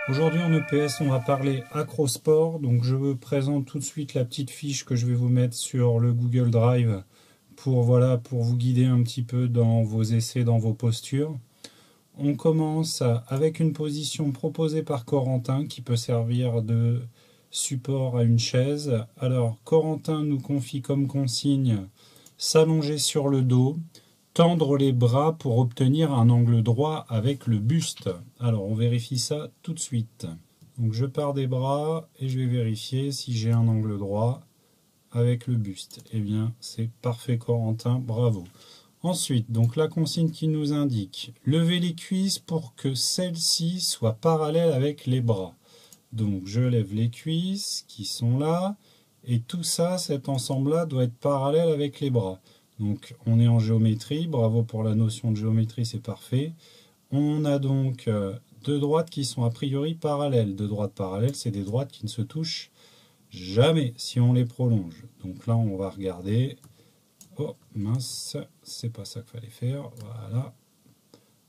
Aujourd'hui en EPS, on va parler acrosport. Donc je vous présente tout de suite la petite fiche que je vais vous mettre sur le Google Drive pour vous guider un petit peu dans vos essais, dans vos postures. On commence avec une position proposée par Corentin qui peut servir de support à une chaise. Alors Corentin nous confie comme consigne s'allonger sur le dos, tendre les bras pour obtenir un angle droit avec le buste. Alors on vérifie ça tout de suite. Donc je pars des bras et je vais vérifier si j'ai un angle droit avec le buste. Eh bien c'est parfait Corentin, bravo. Ensuite, donc la consigne qui nous indique lever les cuisses pour que celles-ci soient parallèles avec les bras. Donc je lève les cuisses qui sont là et tout ça, cet ensemble-là doit être parallèle avec les bras. Donc on est en géométrie, bravo pour la notion de géométrie, c'est parfait. On a donc deux droites qui sont a priori parallèles. Deux droites parallèles, c'est des droites qui ne se touchent jamais si on les prolonge. Donc là on va regarder. Oh mince, c'est pas ça qu'il fallait faire. Voilà.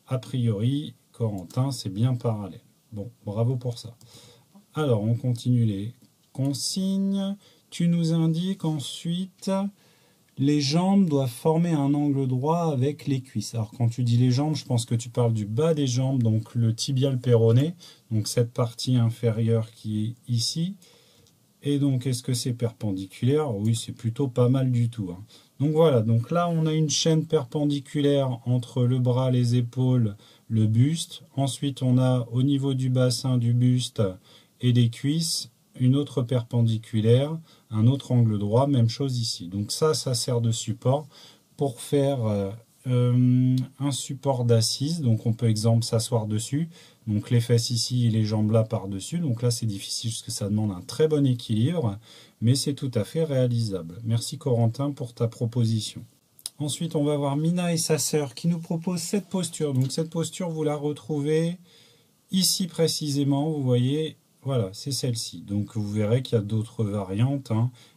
A priori, Corentin, c'est bien parallèle. Bon, bravo pour ça. Alors, on continue les consignes. Tu nous indiques ensuite, les jambes doivent former un angle droit avec les cuisses. Alors, quand tu dis les jambes, je pense que tu parles du bas des jambes, donc le tibial péroné, donc cette partie inférieure qui est ici. Et donc, est-ce que c'est perpendiculaire? Oui, c'est plutôt pas mal du tout. Donc voilà, donc là, on a une chaîne perpendiculaire entre le bras, les épaules, le buste. Ensuite, on a au niveau du bassin, du buste et des cuisses, une autre perpendiculaire, un autre angle droit, même chose ici. Donc ça sert de support pour faire un support d'assise. Donc on peut, exemple, s'asseoir dessus. Donc les fesses ici et les jambes là par-dessus. Donc là, c'est difficile parce que ça demande un très bon équilibre, mais c'est tout à fait réalisable. Merci Corentin pour ta proposition. Ensuite, on va voir Mina et sa sœur qui nous proposent cette posture. Donc cette posture, vous la retrouvez ici précisément, vous voyez, voilà, c'est celle-ci. Donc vous verrez qu'il y a d'autres variantes,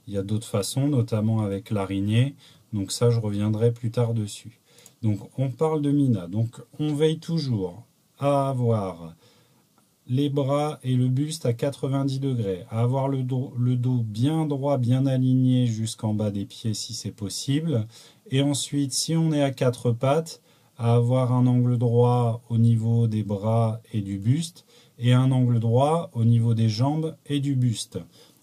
il y a d'autres façons, notamment avec l'araignée. Donc ça, je reviendrai plus tard dessus. Donc on parle de Mina. Donc on veille toujours à avoir les bras et le buste à 90 degrés, à avoir le dos bien droit, bien aligné jusqu'en bas des pieds si c'est possible. Et ensuite, si on est à quatre pattes, à avoir un angle droit au niveau des bras et du buste, et un angle droit au niveau des jambes et du buste,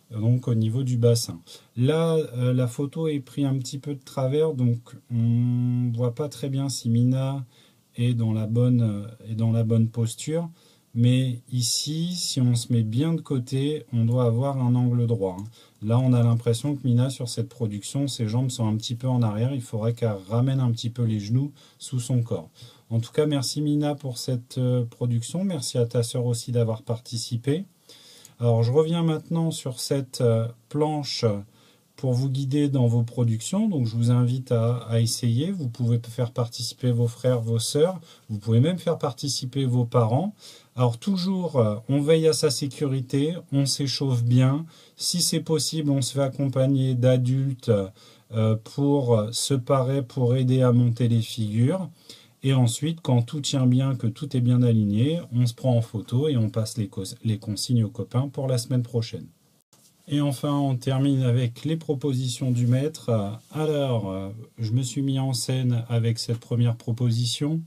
donc au niveau du bassin. Là, la photo est prise un petit peu de travers, donc on ne voit pas très bien si Mina est dans la bonne posture. Mais ici, si on se met bien de côté, on doit avoir un angle droit. Là, on a l'impression que Mina, sur cette production, ses jambes sont un petit peu en arrière. Il faudrait qu'elle ramène un petit peu les genoux sous son corps. En tout cas, merci Mina pour cette production. Merci à ta sœur aussi d'avoir participé. Alors, je reviens maintenant sur cette planche pour vous guider dans vos productions. Donc, je vous invite à essayer. Vous pouvez faire participer vos frères, vos sœurs. Vous pouvez même faire participer vos parents. Alors, toujours, on veille à sa sécurité, on s'échauffe bien. Si c'est possible, on se fait accompagner d'adultes pour se parer, pour aider à monter les figures. Et ensuite, quand tout tient bien, que tout est bien aligné, on se prend en photo et on passe les consignes aux copains pour la semaine prochaine. Et enfin, on termine avec les propositions du maître. Alors, je me suis mis en scène avec cette première proposition.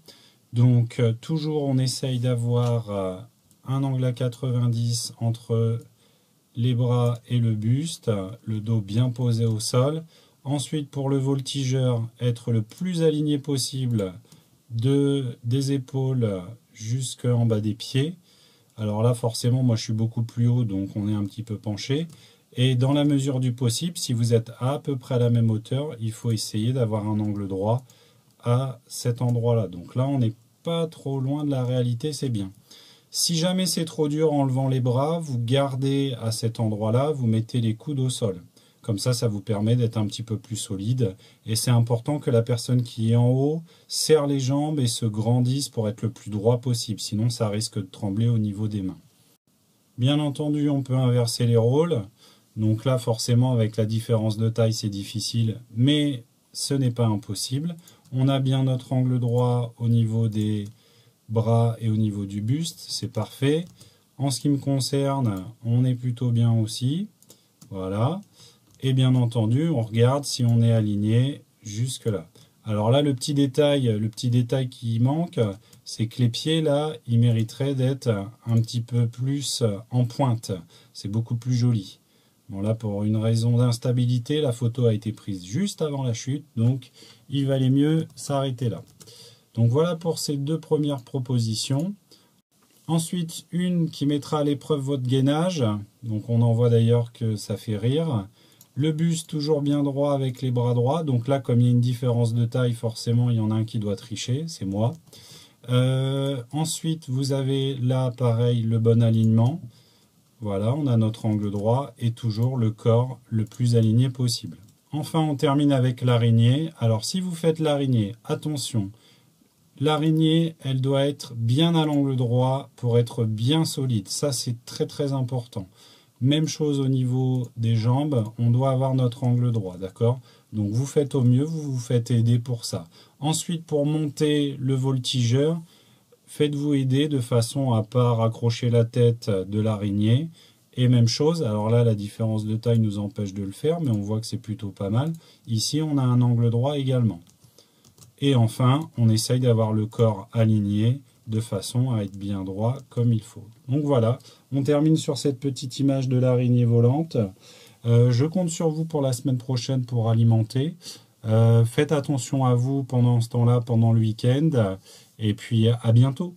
Donc, toujours, on essaye d'avoir un angle à 90 entre les bras et le buste, le dos bien posé au sol. Ensuite, pour le voltigeur, être le plus aligné possible des épaules jusqu'en bas des pieds. Alors là, forcément, moi je suis beaucoup plus haut, donc on est un petit peu penché. Et dans la mesure du possible, si vous êtes à peu près à la même hauteur, il faut essayer d'avoir un angle droit à cet endroit-là. Donc là, on n'est pas trop loin de la réalité, c'est bien. Si jamais c'est trop dur en levant les bras, vous gardez à cet endroit-là, vous mettez les coudes au sol. Comme ça vous permet d'être un petit peu plus solide. Et c'est important que la personne qui est en haut serre les jambes et se grandisse pour être le plus droit possible. Sinon, ça risque de trembler au niveau des mains. Bien entendu, on peut inverser les rôles. Donc là, forcément, avec la différence de taille, c'est difficile. Mais ce n'est pas impossible. On a bien notre angle droit au niveau des bras et au niveau du buste. C'est parfait. En ce qui me concerne, on est plutôt bien aussi. Voilà. Et bien entendu, on regarde si on est aligné jusque là. Alors là, le petit détail qui manque, c'est que les pieds là, ils mériteraient d'être un petit peu plus en pointe. C'est beaucoup plus joli. Bon là, pour une raison d'instabilité, la photo a été prise juste avant la chute, donc il valait mieux s'arrêter là. Donc voilà pour ces deux premières propositions. Ensuite, une qui mettra à l'épreuve votre gainage. Donc on en voit d'ailleurs que ça fait rire. Le buste toujours bien droit avec les bras droits. Donc là, comme il y a une différence de taille, forcément, il y en a un qui doit tricher, c'est moi. Ensuite, vous avez là, pareil, le bon alignement. Voilà, on a notre angle droit et toujours le corps le plus aligné possible. Enfin, on termine avec l'araignée. Alors, si vous faites l'araignée, attention, l'araignée, elle doit être bien à l'angle droit pour être bien solide. Ça, c'est très très important. Même chose au niveau des jambes, on doit avoir notre angle droit, d'accord? Donc, vous faites au mieux, vous vous faites aider pour ça. Ensuite, pour monter le voltigeur, faites-vous aider de façon à ne pas raccrocher la tête de l'araignée. Et même chose, alors là, la différence de taille nous empêche de le faire, mais on voit que c'est plutôt pas mal. Ici, on a un angle droit également. Et enfin, on essaye d'avoir le corps aligné de façon à être bien droit comme il faut. Donc voilà, on termine sur cette petite image de l'araignée volante. Je compte sur vous pour la semaine prochaine pour alimenter. Faites attention à vous pendant ce temps-là, pendant le week-end. Et puis à bientôt.